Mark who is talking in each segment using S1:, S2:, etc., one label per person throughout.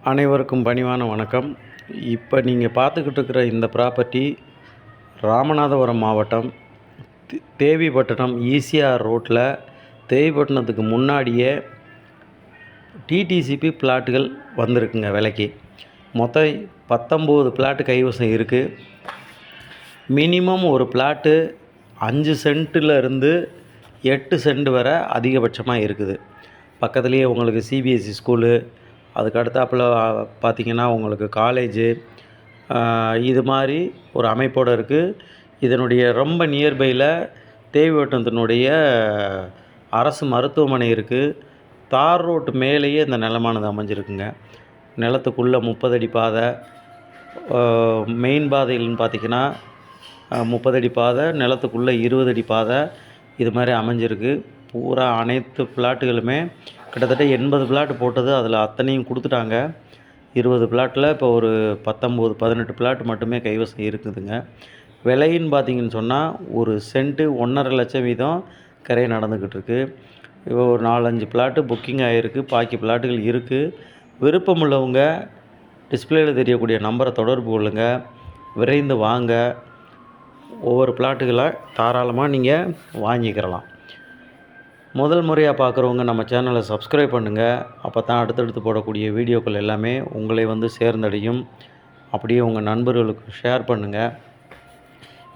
S1: அனைவருக்கும் பணிவான வணக்கம். இப்போ நீங்கள் பார்த்துக்கிட்டு இருக்கிற இந்த ப்ராப்பர்ட்டி ராமநாதபுரம் மாவட்டம் தேவிப்பட்டினம் ஈசிஆர் ரோட்டில் தேவிப்பட்டினத்துக்கு முன்னாடியே டிடிசிபி பிளாட்டுகள் வந்திருக்குங்க விலைக்கு. மொத்தம் 19 பிளாட்டு கைவசம் இருக்குது. மினிமம் ஒரு பிளாட்டு 5 சென்ட்டில் இருந்து 8 சென்ட் வரை அதிகபட்சமாக இருக்குது. பக்கத்துலேயே உங்களுக்கு சிபிஎஸ்சி ஸ்கூலு, அதுக்கு அடுத்தாப்பில் பார்த்திங்கன்னா உங்களுக்கு காலேஜு, இது மாதிரி ஒரு அமைப்போடு இருக்குது. இதனுடைய ரொம்ப நியர்பையில் தேவிப்பட்டினத்தினுடைய அரசு மருத்துவமனை இருக்குது. தார் ரோட்டு மேலேயே இந்த நிலமானது அமைஞ்சிருக்குங்க. நிலத்துக்குள்ளே 30 அடி பாதை, மெயின் பாதைகள்னு பார்த்திங்கன்னா 30 அடி பாதை, நிலத்துக்குள்ளே 20 அடி பாதை, இது மாதிரி அமைஞ்சிருக்கு. பூரா அனைத்து பிளாட்டுகளுமே கிட்டத்தட்ட 80 பிளாட் போட்டது, அதில் அத்தனையும் கொடுத்துட்டாங்க. 20 பிளாட்டில் இப்போ ஒரு 19, 18 பிளாட் மட்டுமே கைவசம் இருக்குதுங்க. விலைன்னு பார்த்திங்கன்னு சொன்னால் ஒரு சென்ட்டு 1.5 லட்சம் வீதம் கரை நடந்துக்கிட்டு இருக்குது. இப்போ ஒரு 4-5 பிளாட்டு புக்கிங் ஆகிருக்கு. பாக்கி பிளாட்டுகள் இருக்குது. விருப்பமுள்ளவங்க டிஸ்பிளேயில் தெரியக்கூடிய நம்பரை தொடர்பு கொள்ளுங்க. விரைந்து வாங்க. ஒவ்வொரு பிளாட்டுகளை தாராளமாக நீங்கள் வாங்கிக்கிறலாம். முதல் முறையாக பார்க்குறவங்க நம்ம சேனலை சப்ஸ்கிரைப் பண்ணுங்கள். அப்போ தான் அடுத்தடுத்து போடக்கூடிய வீடியோக்கள் எல்லாமே உங்களை வந்து சேர்ந்தடையும். அப்படியே உங்கள் நண்பர்களுக்கு ஷேர் பண்ணுங்கள்.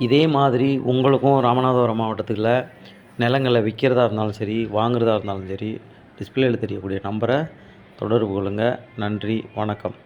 S1: இதே மாதிரி உங்களுக்கும் ராமநாதபுரம் மாவட்டத்தில் நிலங்களை விற்கிறதா இருந்தாலும் சரி, வாங்குறதா இருந்தாலும் சரி, டிஸ்பிளேயில் தெரியக்கூடிய நம்பரை தொடர்பு கொள்ளுங்கள். நன்றி, வணக்கம்.